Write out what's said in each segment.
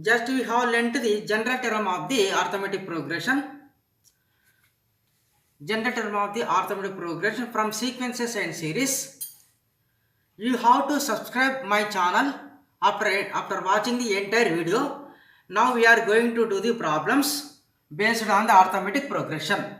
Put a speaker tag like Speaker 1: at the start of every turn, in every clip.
Speaker 1: Just we have learnt the general term of the arithmetic progression. General term of the arithmetic progression from sequences and series. You have to subscribe my channel after watching the entire video. Now we are going to do the problems based on the arithmetic progression.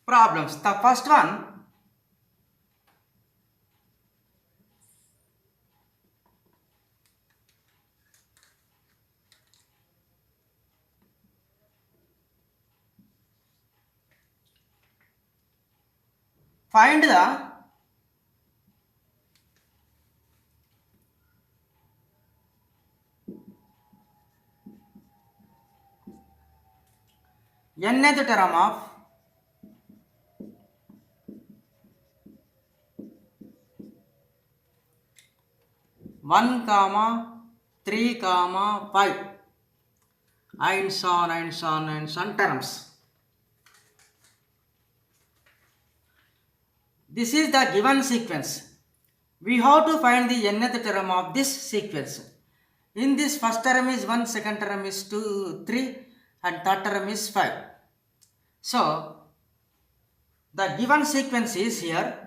Speaker 1: Problems. The first one, find the nth term of 1, 3, 5 and so on terms. This is the given sequence. We have to find the nth term of this sequence. In this, first term is 1, second term is 2, 3 and third term is 5. So, the given sequence is here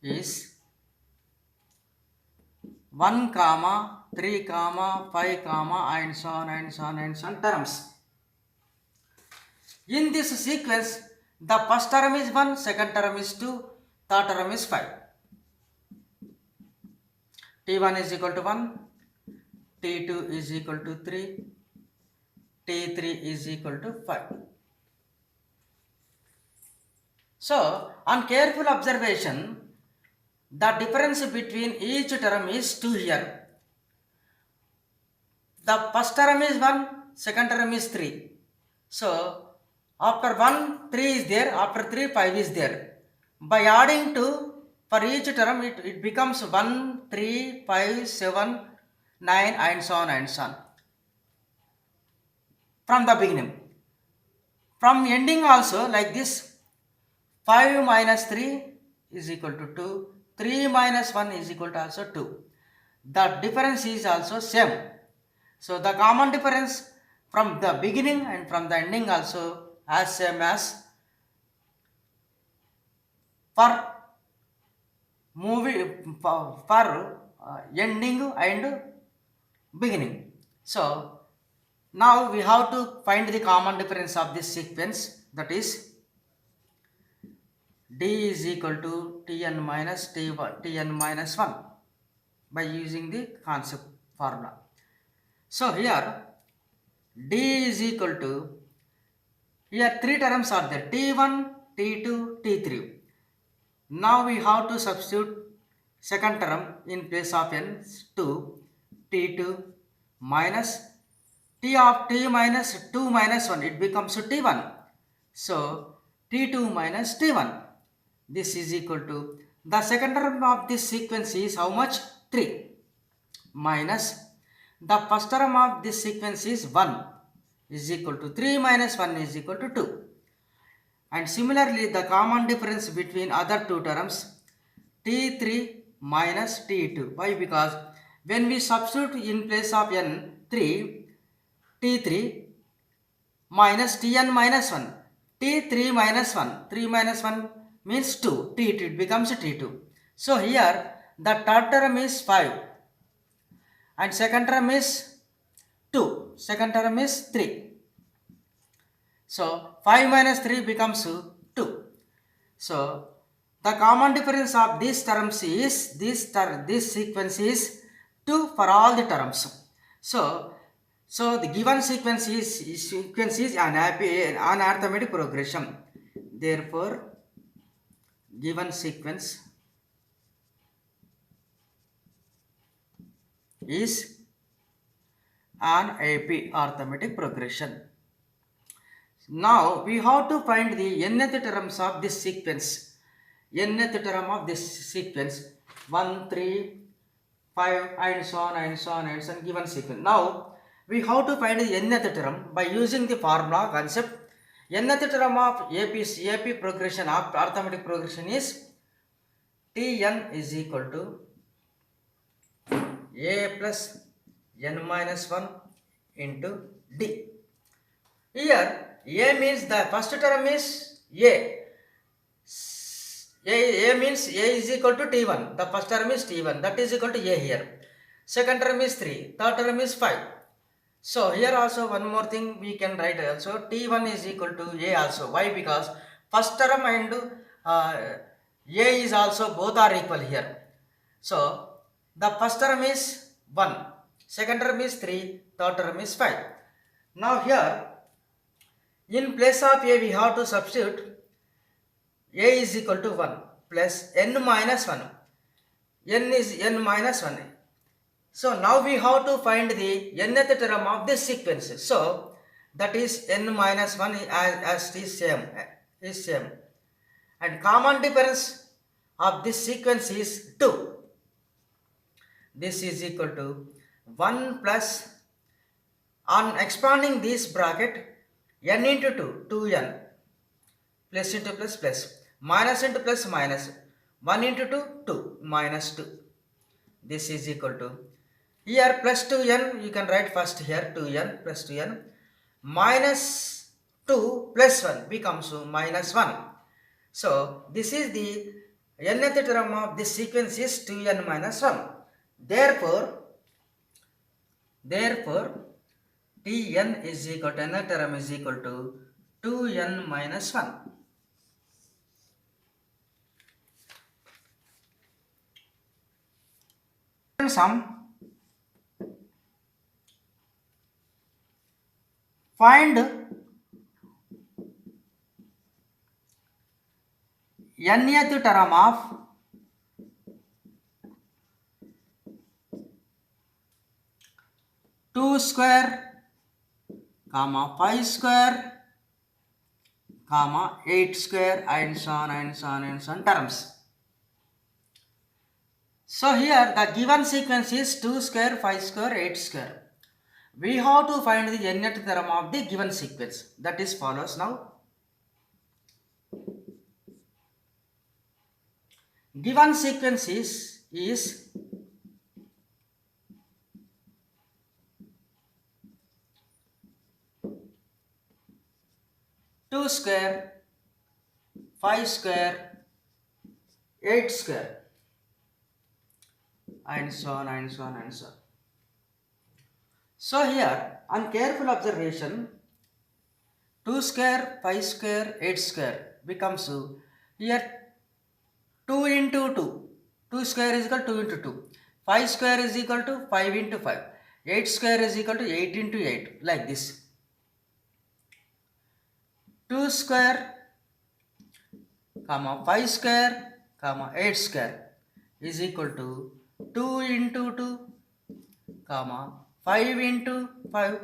Speaker 1: is 1, 3, 5, and so on terms. In this sequence, the first term is 1, second term is 2, third term is 5. T1 is equal to 1, T2 is equal to 3, T3 is equal to 5. So, on careful observation, the difference between each term is 2 here. The first term is 1, second term is 3. So, after 1, 3 is there, after 3, 5 is there. By adding 2, for each term it becomes 1, 3, 5, 7, 9 and so on. From the beginning. From ending also like this, 5 minus 3 is equal to 2, 3 minus 1 is equal to also 2. The difference is also same. So the common difference from the beginning and from the ending also as same as for ending and beginning. So now we have to find the common difference of this sequence, that is D is equal to Tn minus Tn minus 1 by using the concept formula. So here D is equal to, here 3 terms are there, T1, T2, T3. Now we have to substitute second term in place of n2, T2 minus T of T minus 2 minus 1, it becomes T1. So T2 minus T1. This is equal to, the second term of this sequence is how much? 3 minus the first term of this sequence is 1 is equal to 3 minus 1 is equal to 2. And similarly, the common difference between other two terms, T3 minus T2. Why? Because when we substitute in place of n3, T3 minus Tn minus 1, T3 minus 1, 3 minus 1 means 2, T2, it becomes T2. So here the third term is 5 and second term is 2, second term is 3. So 5 minus 3 becomes 2. So the common difference of these terms is, this sequence is 2 for all the terms. So So the given sequence is an arithmetic progression. Therefore, given sequence is an AP arithmetic progression. Now we have to find the nth terms of this sequence. Nth term of this sequence 1, 3, 5 and so on and so on and so on, given sequence. Now we have to find the nth term by using the formula concept. Nth term of AP progression of arithmetic progression is Tn is equal to A plus n minus 1 into D. Here A means the first term is A. A means A is equal to T1. The first term is T1. That is equal to A here. Second term is 3. Third term is 5. So here also one more thing we can write also. T1 is equal to A also. Why? Because first term and A is also both are equal here. So the first term is 1. Second term is 3. Third term is 5. Now here in place of A we have to substitute A is equal to 1 plus n minus 1. N is n minus 1. So now we have to find the nth term of this sequence. So that is n minus 1 as is same. And common difference of this sequence is 2. This is equal to 1 plus, on expanding this bracket, n into 2, 2n, plus into plus plus, minus into plus minus, 1 into 2, 2, minus 2. This is equal to, here plus 2n, you can write first here 2n plus 2n, minus 2 plus 1 becomes minus 1. So this is the nth term of this sequence is 2n minus 1. Therefore Tn is equal to, nth term is equal to 2n minus 1. Sum, find nth term of two square, comma 5 square, comma 8 square, and so on and so on and so on terms. So here the given sequence is 2 square, 5 square, 8 square. We have to find the nth term of the given sequence. That is follows now. Given sequence is 2 square, 5 square, 8 square, and so on and so on and so on. So here, on careful observation, 2 square, 5 square, 8 square becomes here 2 into 2. 2 square is equal to 2 into 2. 5 square is equal to 5 into 5. 8 square is equal to 8 into 8, like this. 2 square, comma 5 square, comma 8 square is equal to 2 into 2, comma 5 into 5,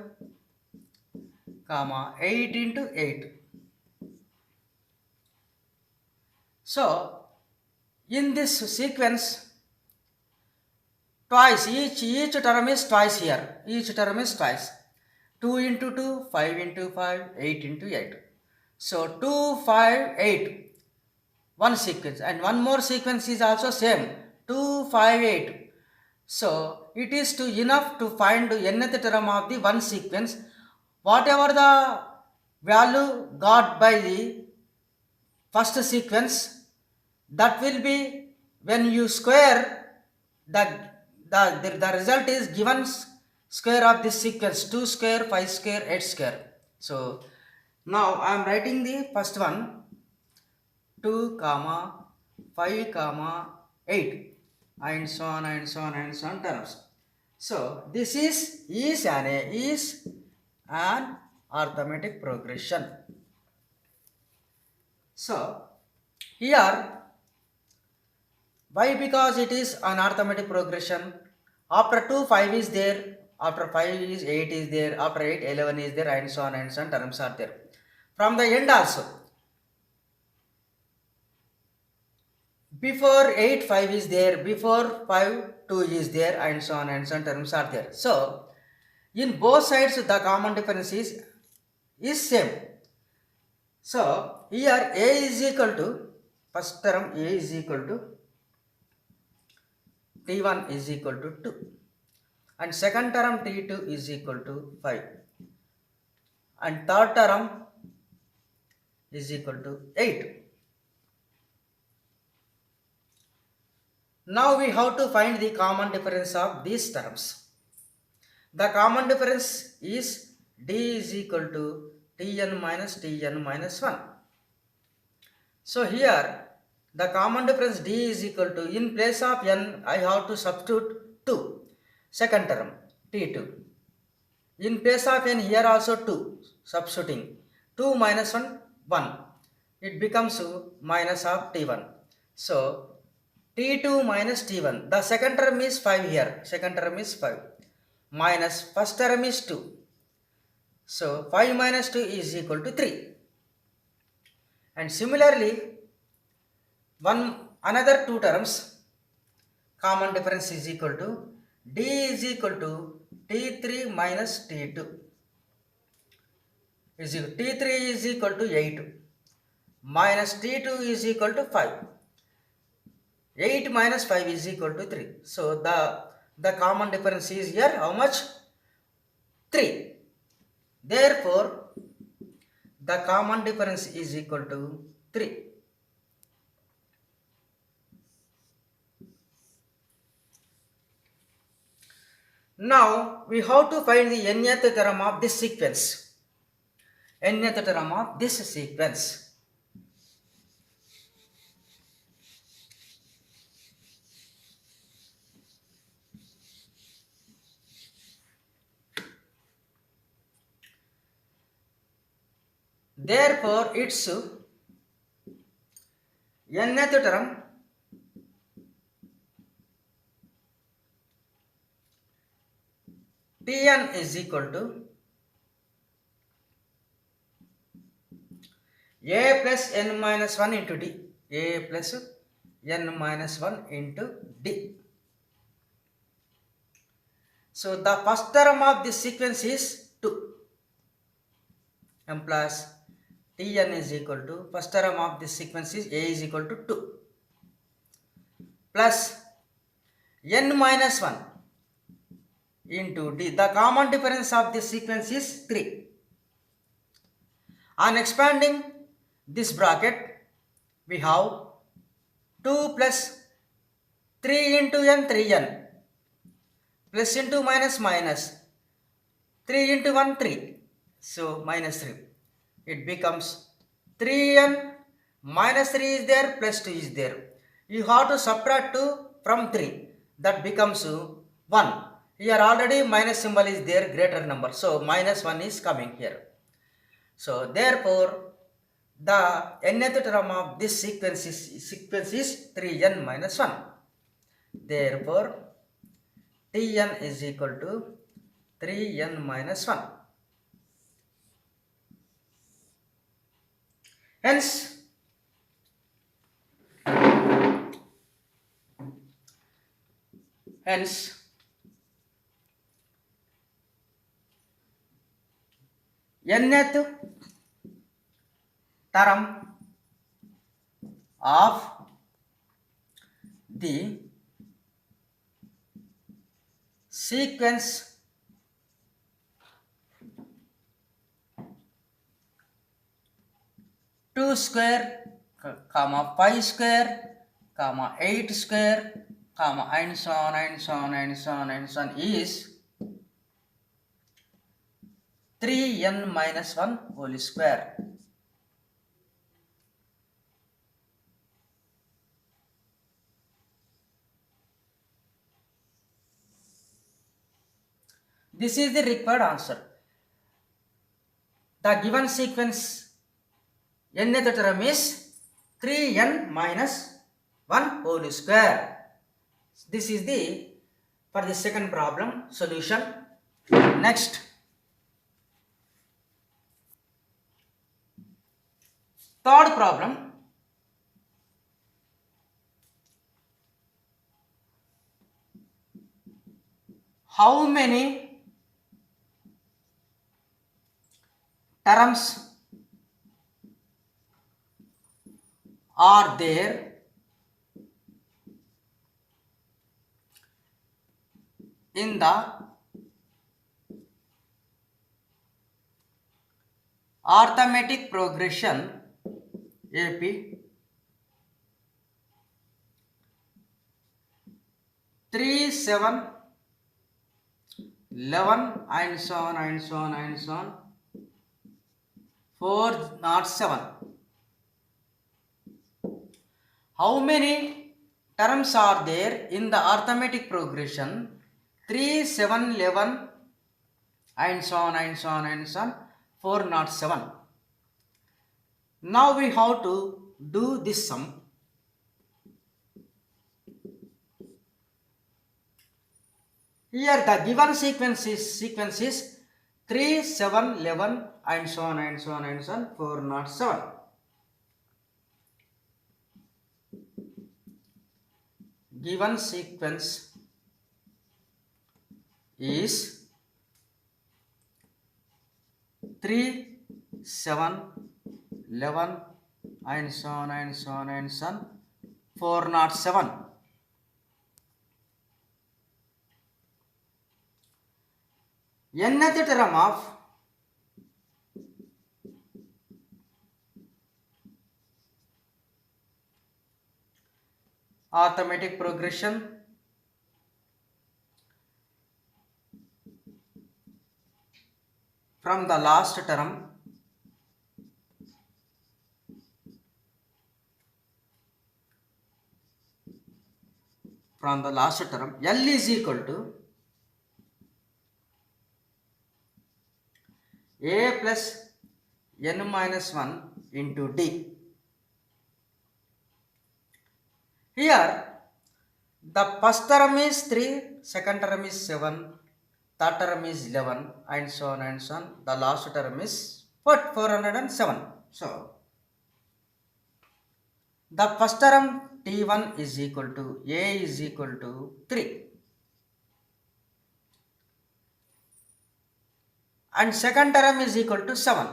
Speaker 1: comma 8 into 8. So in this sequence, twice, each term is twice here. Each term is twice. 2 into 2, 5 into 5, 8 into 8. So 2, 5, 8. One sequence. And one more sequence is also same. 2, 5, 8. So it is enough to find nth term of the one sequence. Whatever the value got by the first sequence, that will be, when you square, the result is given square of this sequence, 2 square, 5 square, 8 square. So now I am writing the first one, 2, comma 5, comma 8, and so on and so on and so on terms. So this is an arithmetic progression. So here, why? Because it is an arithmetic progression. After 2, 5 is there. After 5 is 8 is there. After 8, 11 is there, and so on and so on. Terms are there. From the end also. Before 8, 5 is there. Before 5, 2 is there, and so on and so on. Terms are there. So in both sides, the common difference is same. So here a is equal to, first term a is equal to t1 is equal to 2, and second term t2 is equal to 5, and third term is equal to 8. Now we have to find the common difference of these terms. The common difference is d is equal to tn minus 1. So here the common difference d is equal to, in place of n I have to substitute 2, second term t2. In place of n here also 2, substituting 2 minus 1, 1. It becomes minus of t1. So t2 minus t1. The second term is 5 here. Second term is 5. Minus first term is 2. So 5 minus 2 is equal to 3. And similarly, another two terms, common difference is equal to d is equal to t3 minus t2 is equal to t3 is equal to 8 minus t2 is equal to 5. 8 minus 5 is equal to 3. So the common difference is here how much? 3. Therefore, the common difference is equal to 3. Now we have to find the nth term of this sequence. Nth term of this sequence. Therefore, its nth term Tn is equal to a plus n minus 1 into d. A plus n minus 1 into d. So the first term of this sequence is 2. M plus Tn is equal to, first term of this sequence is a is equal to 2 plus n minus 1 into d. The common difference of this sequence is 3. On expanding this bracket, we have 2 plus 3 into n, 3n, plus into minus minus, 3 into 1, 3. So minus 3. It becomes 3n minus 3 is there, plus 2 is there. You have to subtract 2 from 3. That becomes 1. Here already minus symbol is there, greater number. So minus 1 is coming here. So therefore, the nth term of this sequence is 3n minus 1. Therefore, Tn is equal to 3n minus 1. Hence, nth term of the sequence two square, comma 5 square, comma 8 square, comma and so on and so on and so on and so on is 3n minus 1 whole square. This is the required answer. The given sequence nth term is 3n minus 1 whole square. This is the for the second problem solution. Next, third problem. How many terms are there in the arithmetic progression AP 3, 7, 11 and so on and so on and so on 407. How many terms are there in the arithmetic progression 3, 7, 11 and so on and so on and so on 407. Now we have to do this sum. Here the given sequence is 3, 7, 11 and so on and so on and so on 407. Given sequence is 3, 7, 11 and so on and so on and so on 407. Nth term of arithmetic progression from the last term L is equal to A plus n minus 1 into D. Here the first term is 3, second term is 7, third term is 11 and so on and so on. The last term is 407. So the first term T1 is equal to A is equal to 3 and second term is equal to 7,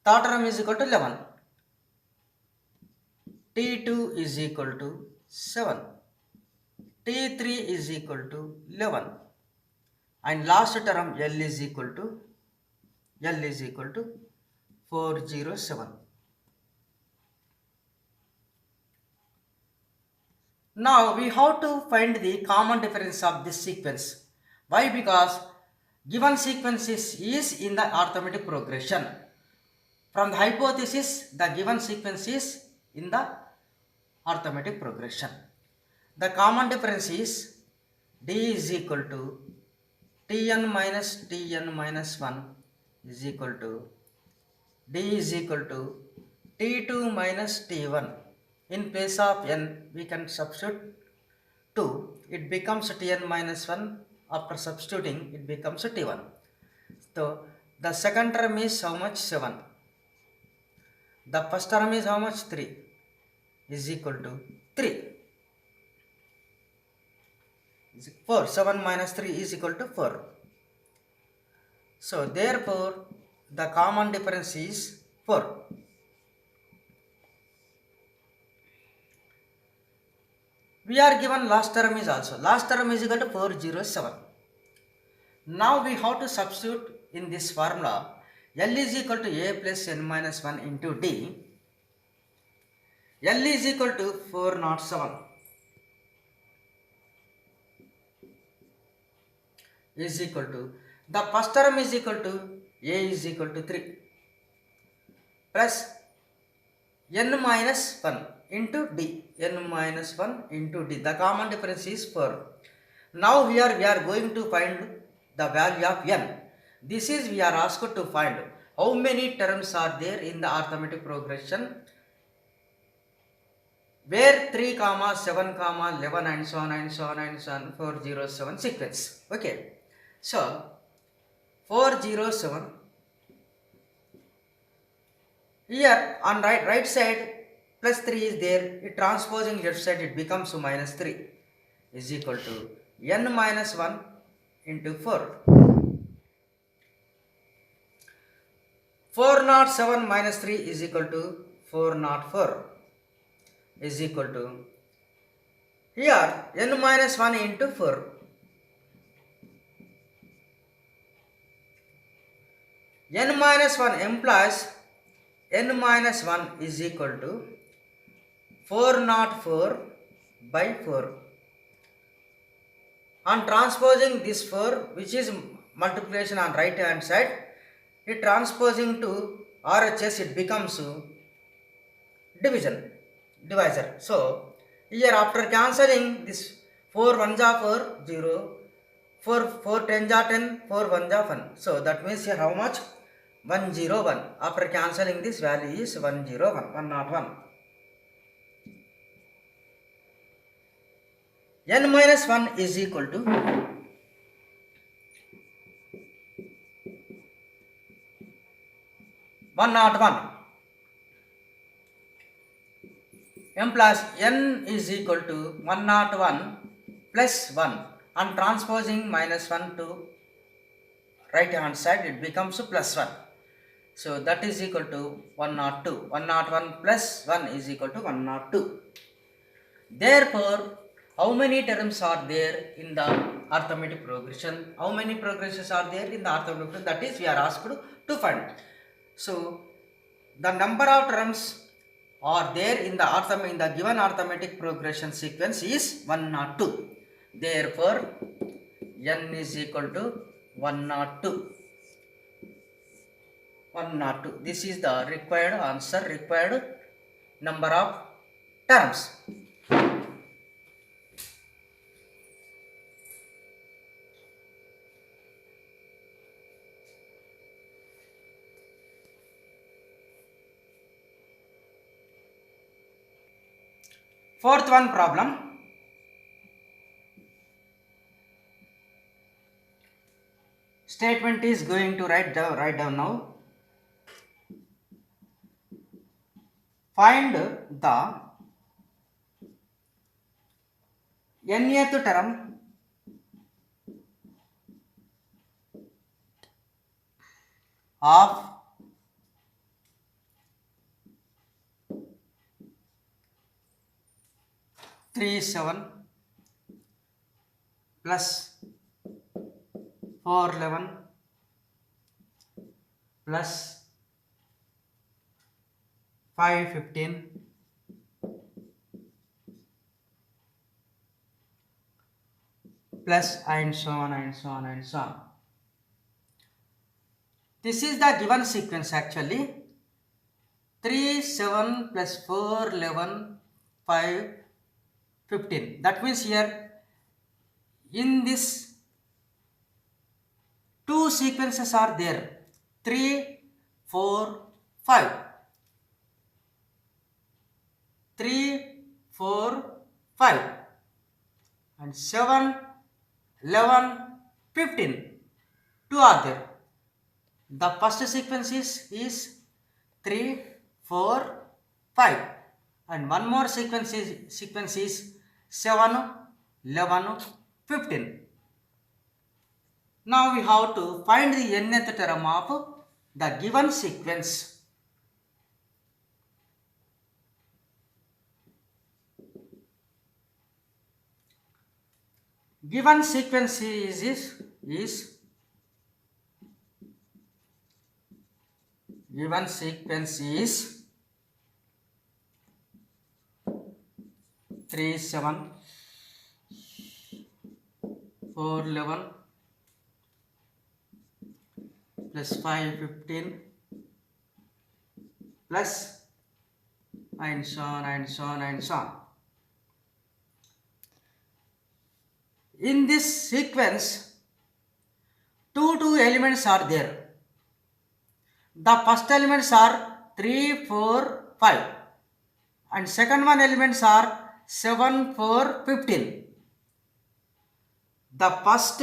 Speaker 1: third term is equal to 11, T2 is equal to 7, T3 is equal to 11 and last term L is equal to 407. Now we have to find the common difference of this sequence. Why? Because given sequence is in the arithmetic progression. From the hypothesis, the given sequence is in the arithmetic progression. The common difference is D is equal to Tn minus 1 is equal to D is equal to T2 minus T1. In place of n, we can substitute 2. It becomes Tn minus 1. After substituting, it becomes T1. So, the second term is how much? 7. The first term is how much? 3 is equal to 3. 4. 7 minus 3 is equal to 4. So, therefore, the common difference is 4. We are given last term is also. Last term is equal to 407. Now we have to substitute in this formula. L is equal to A plus n minus 1 into D. L is equal to 407 is equal to, the first term is equal to A is equal to 3 plus n minus 1 into D. N minus 1 into D. The common difference is 4. Now here we are going to find the value of n. This is we are asked to find how many terms are there in the arithmetic progression where 3 comma 7 comma 11 and so on and so on and so on 407 sequence. Okay, so 407 here on right side plus 3 is there, it transposing left side it becomes minus 3 is equal to n minus 1 into 4. 407 minus 3 is equal to 404 is equal to here n minus 1 into 4. N minus 1 implies n minus 1 is equal to 404 by 4. On transposing this 4, which is multiplication on right hand side, it transposing to RHS, it becomes divisor. So here after cancelling this 4 1s are 4 0, 4 10s are 10, 4 1s are 1. So that means here how much? 101. After cancelling this value is 101, 101. N minus 1 is equal to 101. M plus n is equal to 101 plus 1. On transposing minus 1 to right hand side, it becomes plus 1. So that is equal to 102. 101 plus 1 is equal to 102. Therefore, how many terms are there in the arithmetic progression? How many progressions are there in the arithmetic progression? That is we are asked to find. So the number of terms are there in the given arithmetic progression sequence is 102. Therefore, n is equal to 102. 102. This is the required answer, required number of terms. Fourth one problem. Statement is going to write down now. Find the nth term of 37 plus 411 plus 515 plus and so on and so on and so on. This is the given sequence actually. 3, 7 plus 4, 11, 5, 15. That means here in this two sequences are there. 3, 4, 5. 3, 4, 5 and 7, 11, 15. Two are there. The first sequence is 3, 4, 5 and one more sequence is 7, 11, 15. Now we have to find the nth term of the given sequence. Given sequence is given sequence is 3, 7, 4, 11 plus 5, 15 plus and so on and so on and so on. In this sequence, two elements are there. The first elements are 3, 4, 5 and second one elements are 7, 4, 15. The first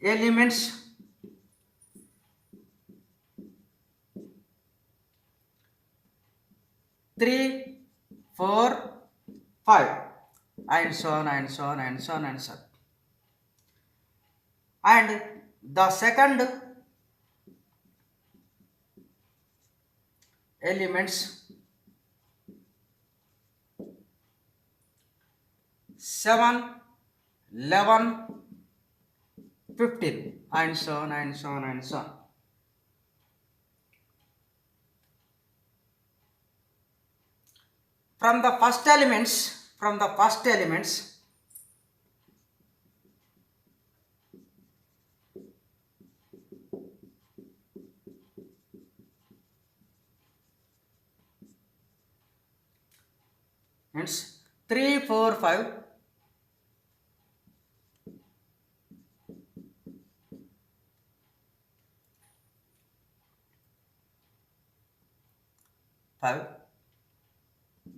Speaker 1: elements three, 4, 5 and so on and so on and so on and so on. And the second elements 7, 11, 15 and so on and so on and so on. From the first elements, means 3, 4, 5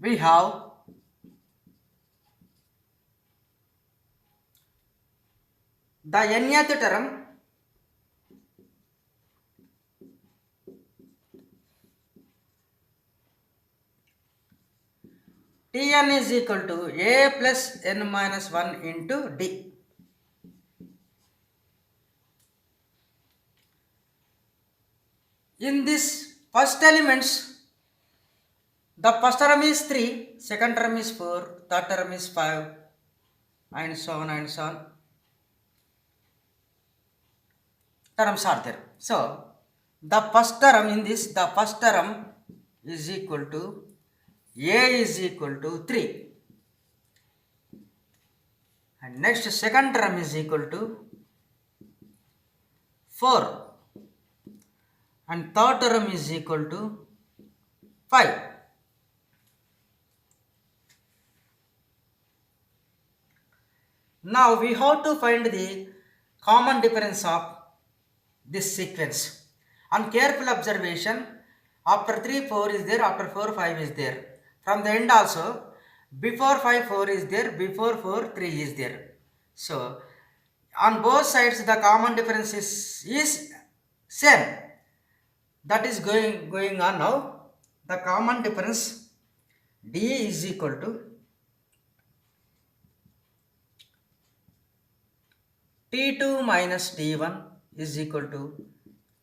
Speaker 1: we have the nth term Tn is equal to a plus n minus 1 into d. In this first elements, the first term is 3, second term is 4, third term is 5 and so on and so on. Terms are there. So, the first term in this, the first term is equal to a is equal to 3 and next second term is equal to 4 and third term is equal to 5. Now we have to find the common difference of this sequence. On careful observation, after 3, 4 is there, after 4, 5 is there. From the end also, before 5, 4 is there, before 4, 3 is there. So, on both sides the common difference is same. That is going on now. The common difference d is equal to T2 minus T1 is equal to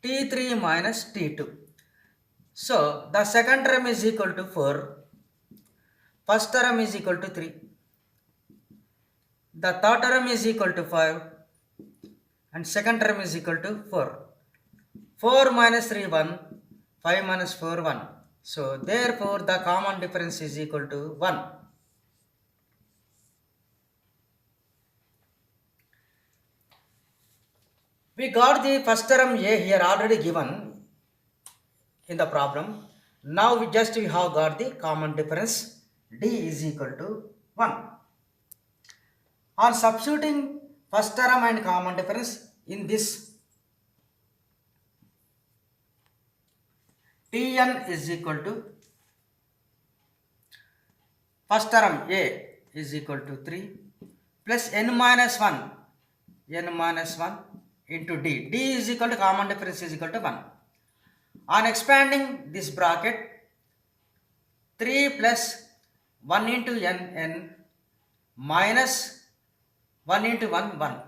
Speaker 1: T3 minus T2. So, the second term is equal to 4, first term is equal to 3, the third term is equal to 5 and second term is equal to 4. 4 minus 3, 1, 5 minus 4, 1. So, therefore, the common difference is equal to 1. We got the first term a here already given in the problem. Now we have got the common difference d is equal to 1. On substituting first term and common difference in this, Tn is equal to first term a is equal to 3 plus n minus 1 into d. d is equal to common difference is equal to 1. On expanding this bracket, 3 plus 1 into n minus 1 into 1, 1.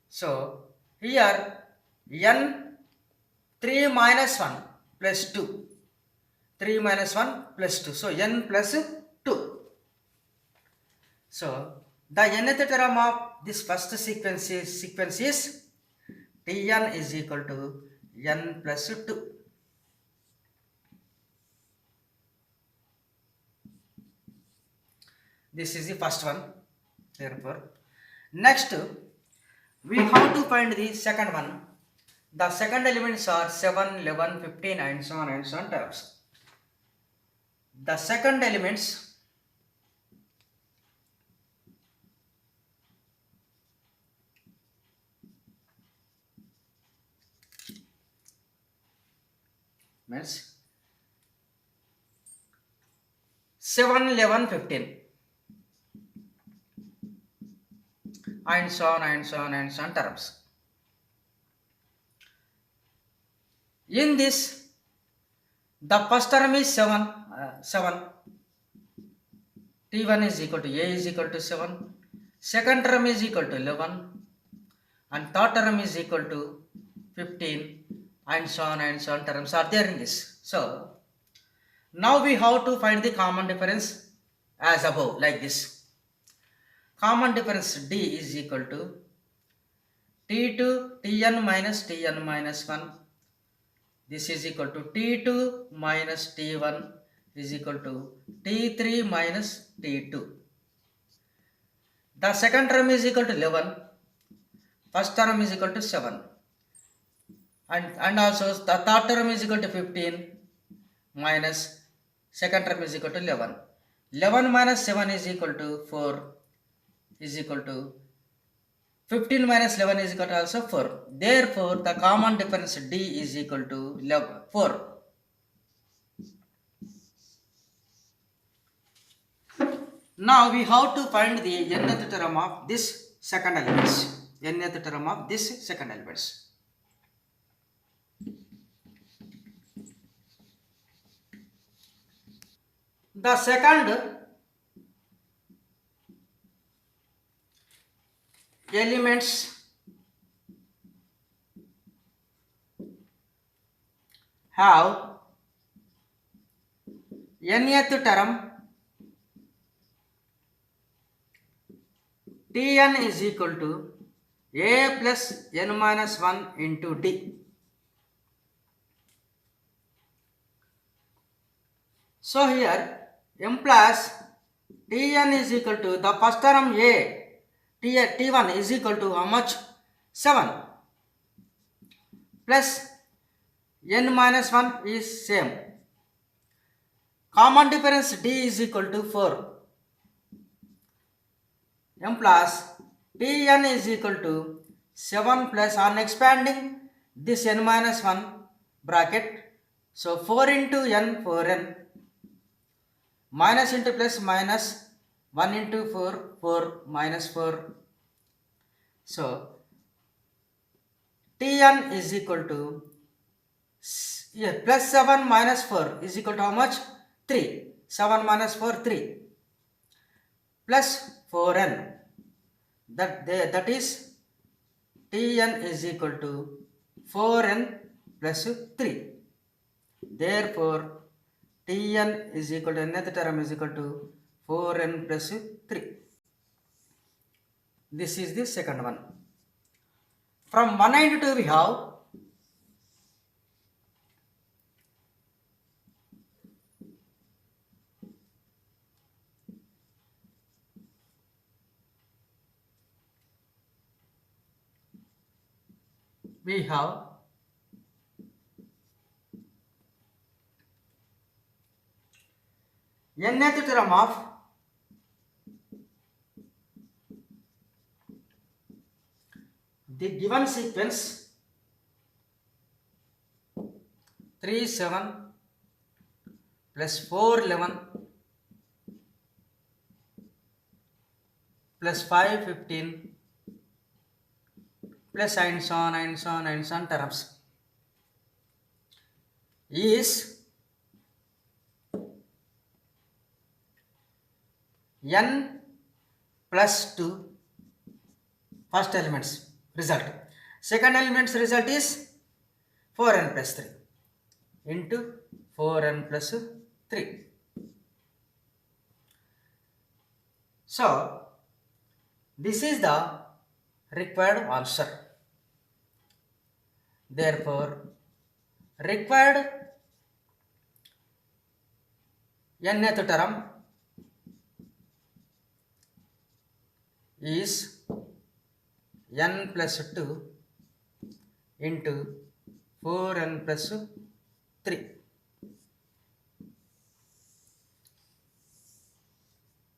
Speaker 1: So, here n 3 minus 1 plus 2. 3 minus 1 plus 2. So, n plus 2. So, the nth term of this first sequence is Tn is equal to n plus 2. This is the first one. Therefore, next we have to find the second one. The second elements are 7, 11, 15 and so on terms. The second elements means 7, 11, 15, and so on and so on and so on terms. In this, the first term is 7. T1 is equal to A is equal to 7. Second term is equal to 11. And third term is equal to 15. And so on terms are there in this. So, now we have to find the common difference as above, like this. Common difference D is equal to T2 Tn minus Tn minus 1. This is equal to T2 minus T1 is equal to T3 minus T2. The second term is equal to 11. First term is equal to 7. And also the third term is equal to 15 minus second term is equal to 11. 11 minus 7 is equal to 4 is equal to 15 minus 11 is equal to also 4. Therefore, the common difference D is equal to 4. Now we have to find the nth term of this second elements. Nth term of this second elements. The second elements have nth term Tn is equal to A plus n minus 1 into D. So here implies Tn is equal to the first term A, T1 is equal to how much? 7 plus n minus 1 is same. Common difference D is equal to 4. Implies Tn is equal to 7 plus, on expanding this n minus 1 bracket, so 4 into n, 4n, minus into plus minus 1 into 4, 4 minus 4. So Tn is equal to plus 7 minus 4 is equal to how much? 3. 7 minus 4, 3 plus 4n. That is Tn is equal to 4n plus 3. Therefore, Tn is equal to nth term is equal to 4n plus 3. This is the second one. From 192 we have nth term of the given sequence 3, 7 plus 4, 11 plus 5, 15 plus and so on terms is n plus 2 first elements result. Second element's result is 4n plus 3 into 4n plus 3. So, this is the required answer. Therefore, required nth term is n plus 2 into 4n plus 3.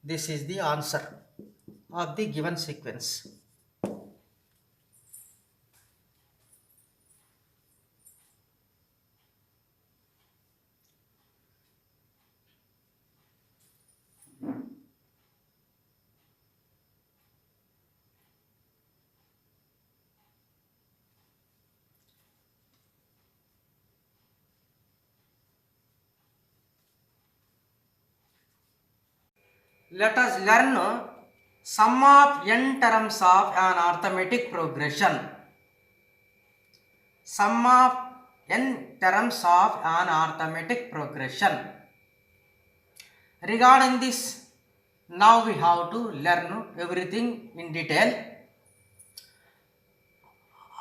Speaker 1: This is the answer of the given sequence. let us learn sum of n terms of an arithmetic progression. Sum of n terms of an arithmetic progression. Regarding this, now we have to learn everything in detail.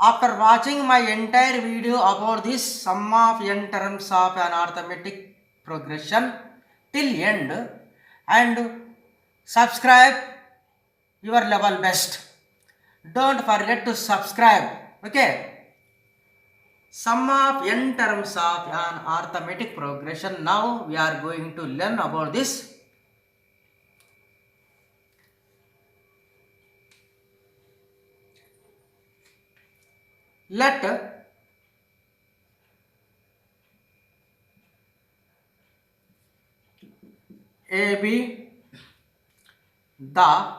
Speaker 1: After watching my entire video about this sum of n terms of an arithmetic progression till end, and subscribe your level best. Don't forget to subscribe. Okay. Sum of n terms of an arithmetic progression. Now we are going to learn about this. Let A be the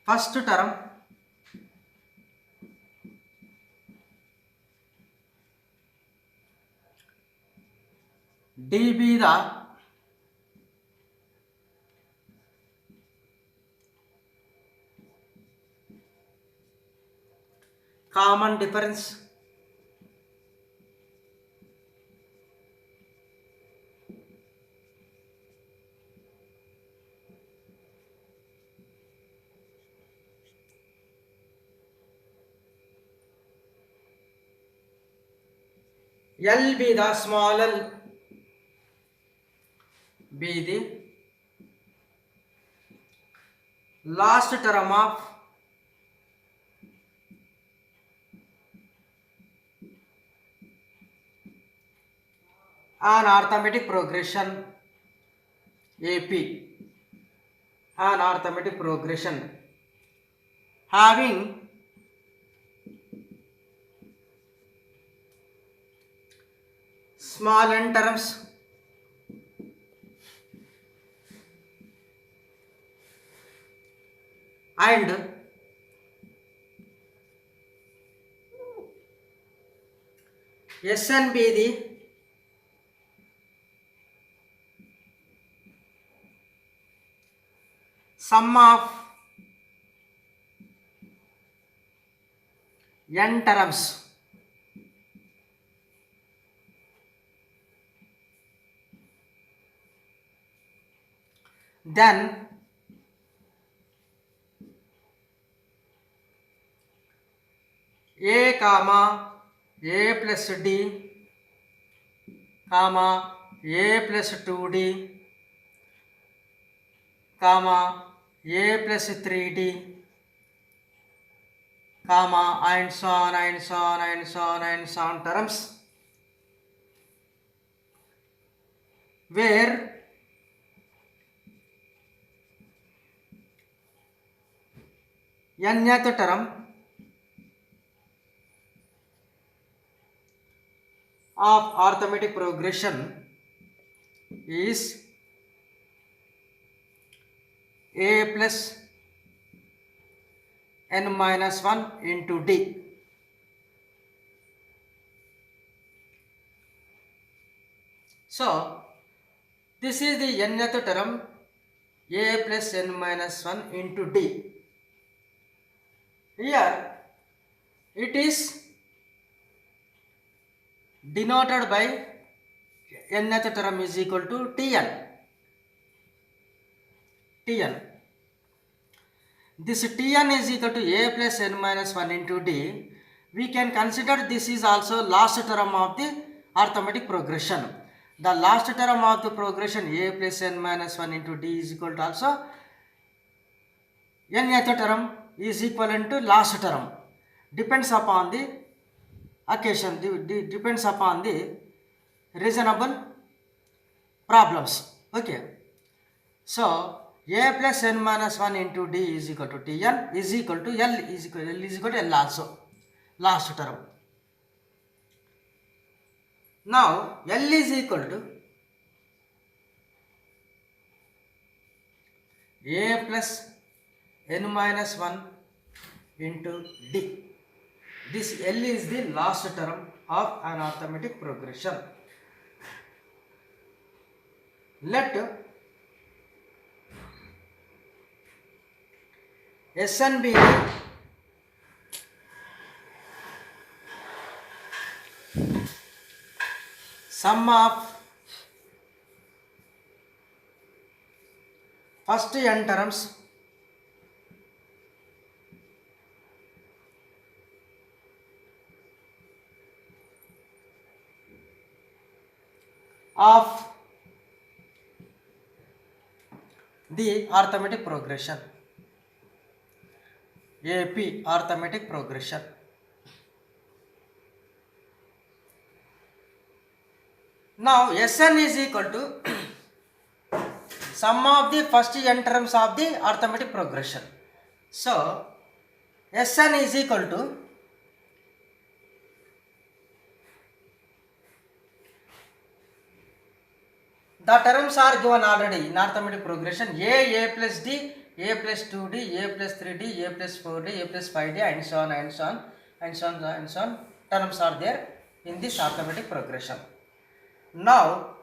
Speaker 1: first term, D be the common difference, L be the small l, be the last term of an arithmetic progression, AP, an arithmetic progression having small n terms and Sn be the sum of n terms. Then A comma A plus D comma A plus 2D comma A plus 3D comma and so on and so on and so on and so on terms, where nth term of arithmetic progression is A plus n minus 1 into D. So, this is the nth term, A plus n minus 1 into D. Here, it is denoted by nth term is equal to Tn. This Tn is equal to A plus n minus 1 into D. We can consider this is also last term of the arithmetic progression. The last term of the progression A plus n minus 1 into D is equal to also nth term is equivalent to last term. Depends upon the occasion, depends upon the reasonable problems. Okay. So, A plus n minus 1 into D is equal to Tn is equal to L is equal to L also, last term. Now, L is equal to A plus n minus 1 into D. This L is the last term of an arithmetic progression. Let SNB sum of first n terms of the arithmetic progression, AP arithmetic progression. Now Sn is equal to sum of the first n terms of the arithmetic progression. So Sn is equal to the terms are given already in arithmetic progression: a plus d, a plus 2d, a plus 3d, a plus 4d, a plus 5d, and so on and so on and so on and so on. Terms are there in this arithmetic progression. Now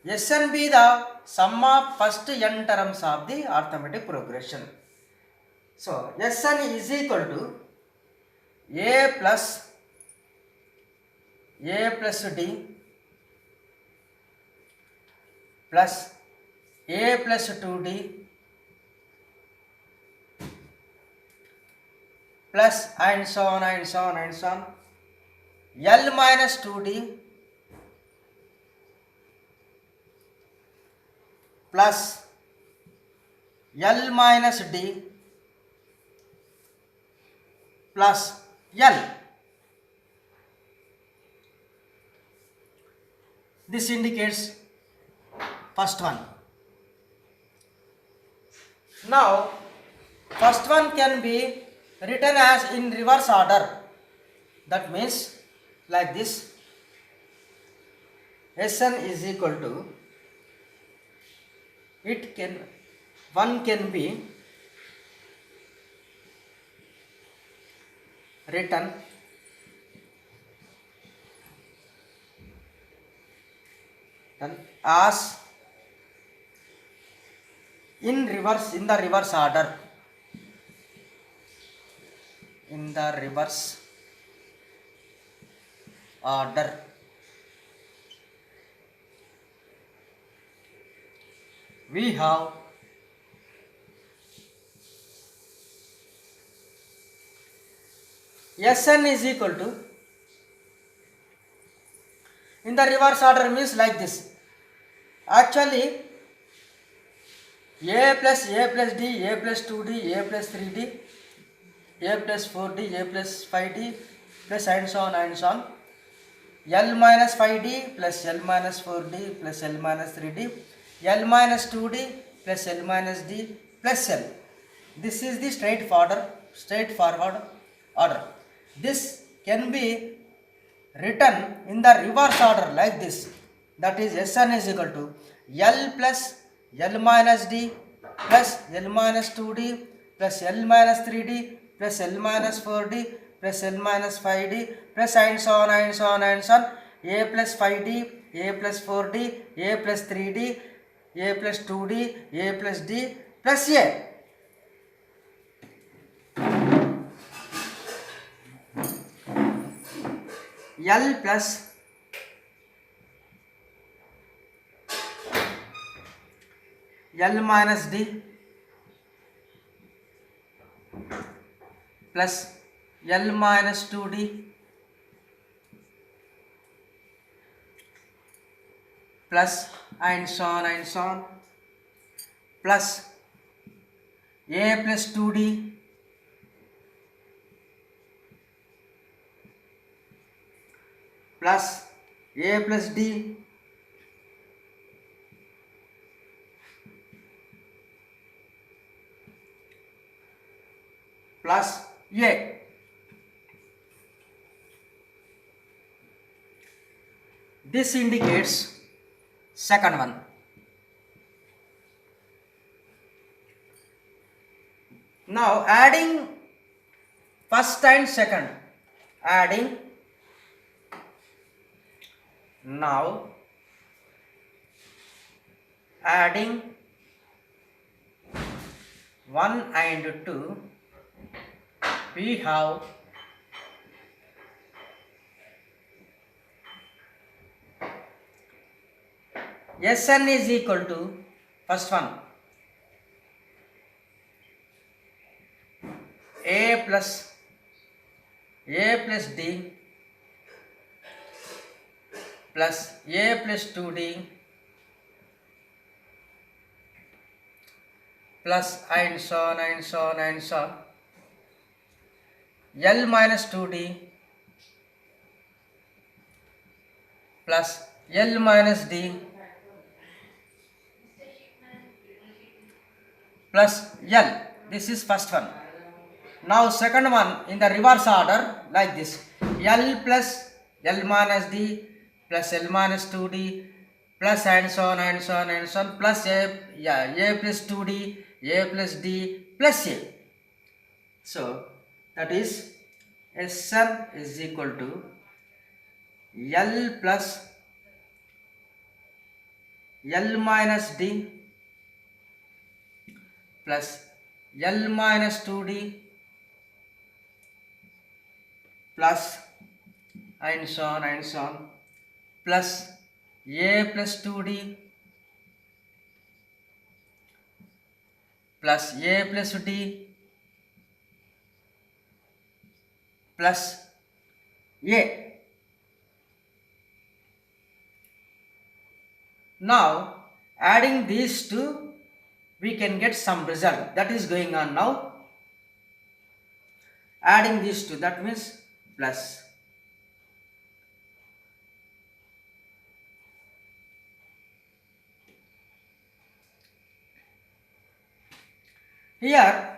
Speaker 1: Sn be the sum of first n terms of the arithmetic progression. So Sn is equal to a plus d plus a plus 2d plus and so on and so on and so on, L minus 2d plus L minus d plus L. This indicates first one. Now first one can be written as in reverse order. That means like this: Sn is equal to, one can be written as in the reverse order. We have Sn is equal to, in the reverse order means like this. Actually a plus d, a plus 2d, a plus 3d, a plus 4d, a plus 5d plus and so on and so on, L minus 5d plus L minus 4d plus L minus 3d, L minus 2d plus L minus d plus L. This is the straightforward order. This can be written in the reverse order like this. That is Sn is equal to L plus L minus d plus L minus 2d plus L minus 3d plus L minus 4d plus L minus 5d plus and so on and so on and so on, a plus 5d, a plus 4d, a plus 3d, a plus 2d, a plus d plus a. L plus L minus d plus L minus 2d plus and so on plus a plus 2d plus a plus d plus a. This indicates second one. Now adding first and second, adding 1 and 2 we have Sn is equal to, first one, a plus d plus a plus 2d plus and so on and so on and so on, L minus 2d plus L minus d plus L. This is first one. Now second one in the reverse order like this, L plus L minus d plus L minus 2d plus and so on and so on and so on plus a plus 2d, a plus d plus a. So that is Sn is equal to L plus L minus d plus L minus 2d plus and so on plus a plus 2d plus a plus d plus a. Now adding these two, we can get some result. That is going on now. Adding these two, that means plus here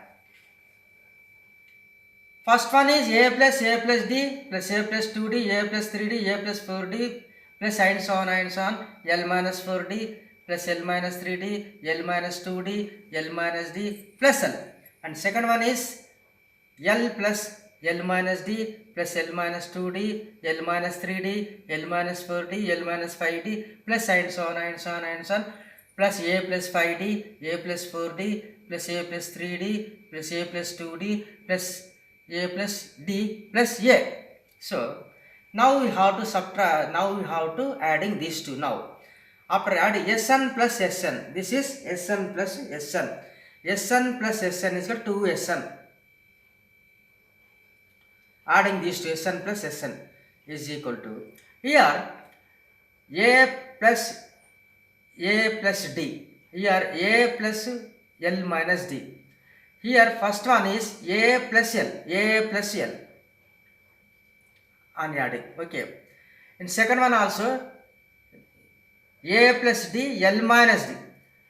Speaker 1: first one is a plus d plus a plus 2d, a plus 3d, a plus 4d plus and so on, L minus 4d plus L minus 3d, L minus 2d, L minus d plus L. And second one is L plus L minus d plus L minus 2d, L minus 3d, L minus 4d, L minus 5d plus and so on, plus a plus 5d, a plus 4d plus a plus 3d plus a plus 2d plus a plus d plus a. So now we have to subtract, now we have to adding these two. Now after adding Sn plus Sn, this is Sn plus Sn, Sn plus Sn is equal to 2Sn. Adding these two, Sn plus Sn is equal to, here a plus d, here a plus L minus d. Here first one is a plus L on adding, okay. In second one also a plus d, L minus d.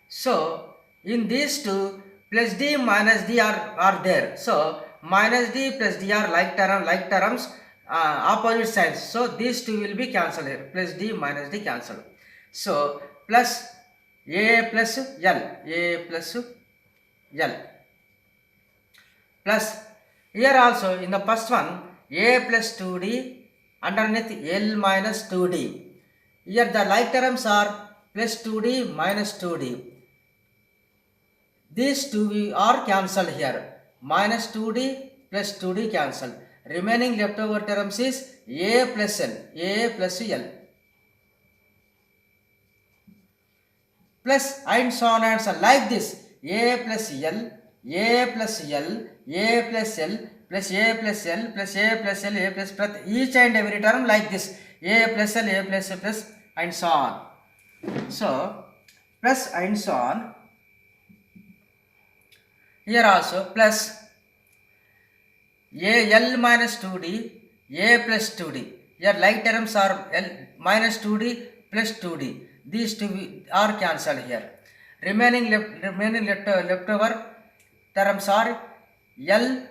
Speaker 1: So in these two, plus d minus d are there. So minus d plus d are like terms, opposite sides. So these two will be cancelled here. Plus d minus d cancelled. So plus a plus L plus here also in the first one a plus 2d underneath L minus 2d. Here the like terms are plus 2d minus 2d. These two are cancelled here. Minus 2d plus 2d cancelled. Remaining leftover terms is a plus L plus and so on and so on like this, a plus L, a plus L, a plus L plus a plus L plus a plus L, a plus each and every term like this, a plus L, a plus plus and so on. So plus and so on. Here also plus a L minus 2d, a plus 2d. Here like terms are L minus 2d plus 2d. These two are cancelled here. Remaining leftover terms are L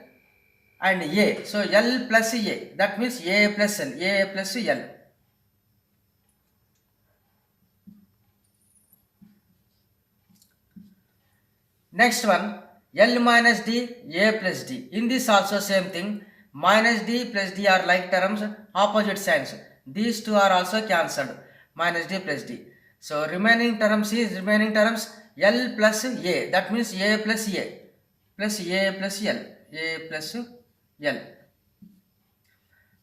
Speaker 1: and a. So L plus a, that means a plus L, a plus L. Next one, L minus d, a plus d. In this also same thing, minus d plus d are like terms, opposite signs. These two are also cancelled, minus d plus d. So remaining terms L plus a, that means a plus a plus a plus L, a plus L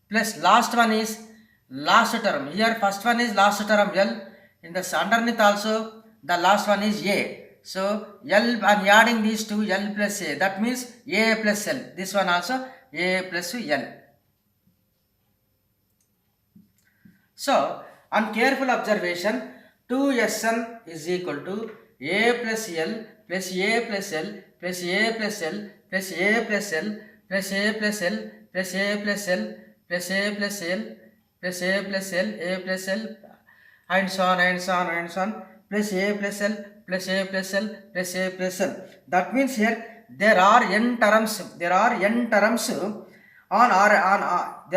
Speaker 1: plus last one is last term. Here first one is last term L. In the underneath also the last one is A. So L, and adding these two, L plus A. That means A plus L. This one also A plus L. So on careful observation, 2Sn is equal to A plus L plus A plus L plus A plus L plus A plus L plus A plus L plus A plus L plus A plus L plus A plus L A plus L and so on and so on and so on plus A plus L plus A plus L plus A plus L. That means here there are n terms. There are n terms there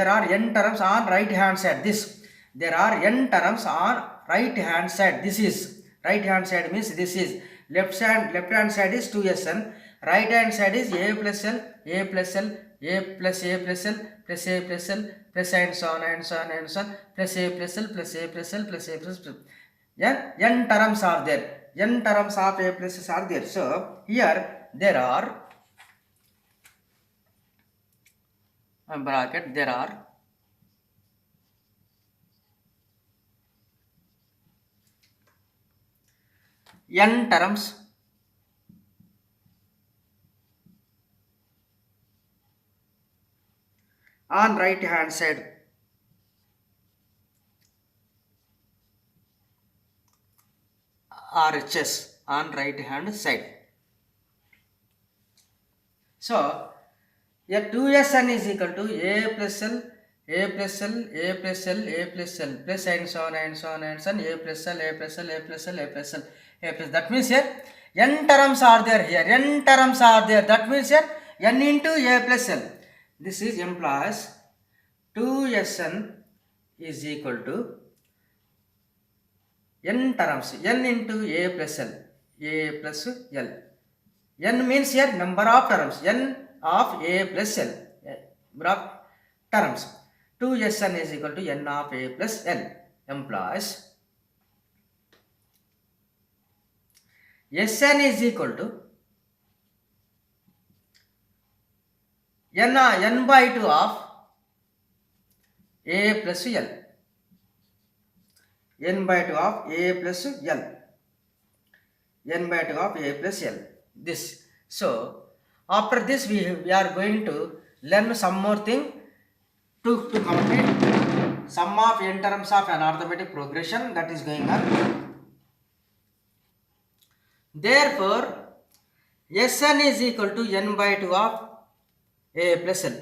Speaker 1: are n terms on right hand side. There are n terms on right hand side. This is right hand side means this is left hand side is 2Sn, right hand side is A plus L, A plus L, A plus A plus L plus A plus L plus and so on and so on and so on plus A plus L plus A plus L plus A plus n terms are there. N terms of A pluses are there. So here there are bracket, there are n terms on right hand side. RHS on right hand side. So here 2Sn is equal to A plus L, A plus L, A plus L, A plus L plus and so on and so on and so on, A plus L, A plus L, A plus L, A plus L, A plus. That means here n terms are there here. N terms are there. That means here n into A plus L. This is implies 2Sn is equal to n terms, n into A plus L, A plus L. N means here number of terms, n of A plus L, number of terms. 2Sn is equal to n of A plus L implies Sn is equal to n by 2 of A plus L. N by 2 of A plus L. N by 2 of A plus L. This. So after this we are going to learn some more thing to complete sum of n terms of an arithmetic progression that is going on. Therefore Sn is equal to n by 2 of A plus L.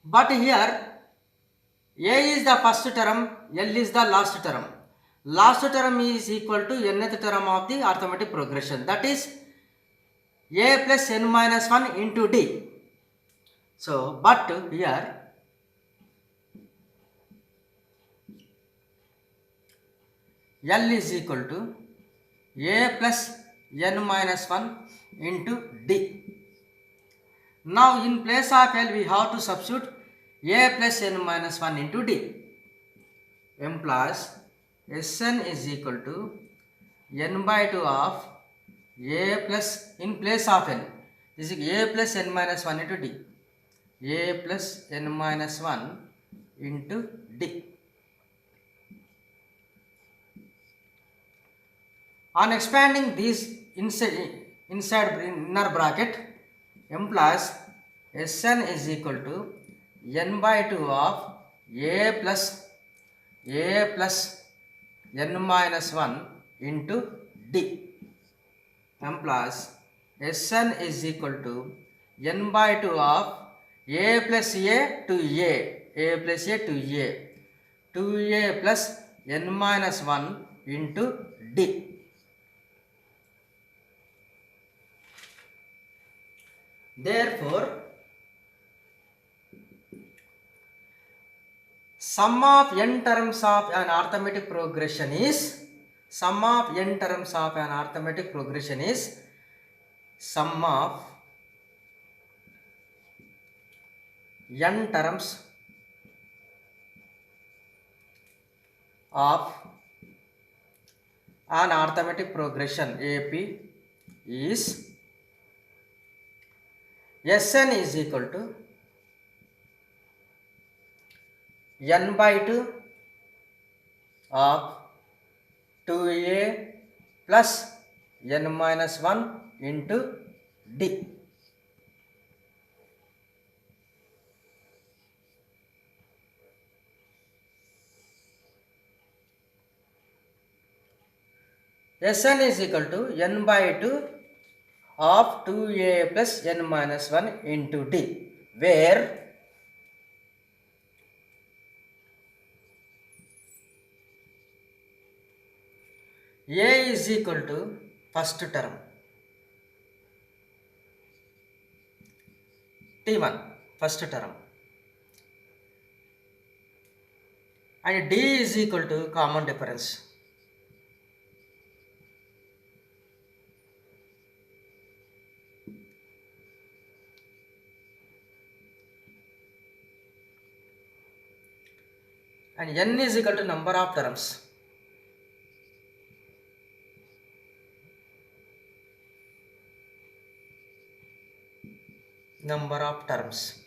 Speaker 1: But here A is the first term, L is the last term. Last term is equal to nth term of the arithmetic progression. That is A plus n minus 1 into D. So, but here L is equal to A plus n minus 1 into D. Now in place of L we have to substitute A plus n minus 1 into D. Implies Sn is equal to n by 2 of A plus, in place of L, is A plus n minus 1 into D. A plus n minus 1 into D. On expanding these inside inner bracket, implies Sn is equal to n by 2 of A plus n minus 1 into D. Implies Sn is equal to n by 2 of A plus A to A plus A to A, 2A plus n minus 1 into D. Therefore, sum of n terms of an arithmetic progression is sum of n terms of an arithmetic progression is sum of n terms of an arithmetic progression AP is Sn is equal to n by 2 of 2a plus n minus 1 into d. Sn is equal to n by 2 of 2a plus n minus 1 into d, where a is equal to first term t1, first term, and d is equal to common difference. And n is equal to number of terms. Number of terms.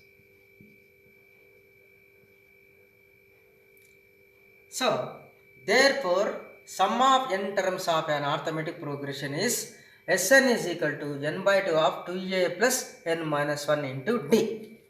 Speaker 1: So, therefore, sum of n terms of an arithmetic progression is Sn is equal to n by 2 of 2a plus n minus 1 into d.